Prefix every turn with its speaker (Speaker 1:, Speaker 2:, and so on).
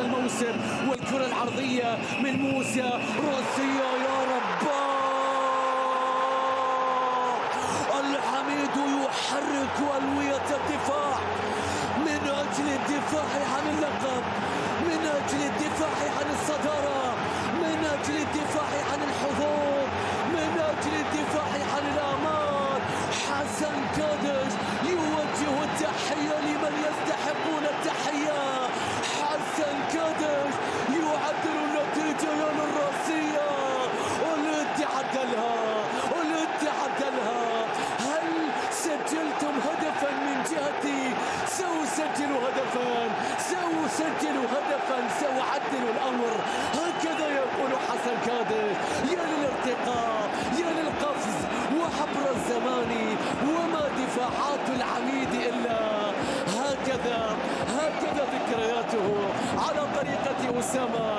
Speaker 1: هذا الموسم. والكرة العرضية من موسى، راسية يا رباه. الحميد يحرك ألوية الدفاع من أجل الدفاع عن اللقب، من أجل الدفاع عن الصدارة، من أجل الدفاع عن الحضور، من أجل الدفاع عن الأمان. حسن كادش يوجه التحية لمن يستحقون التحية. حسن كادش يعدل النتيجة للراسية. ولد عدلها. هل سجلتم هدفا من جهتي؟ سأسجل هدفا، سأعدل الأمر. هكذا يقول حسن كادش. يا للارتقاء، يا للقفز وحبر الزمان، وما دفاعات العميد إلا هكذا ذكرياته على طريقة أسامة.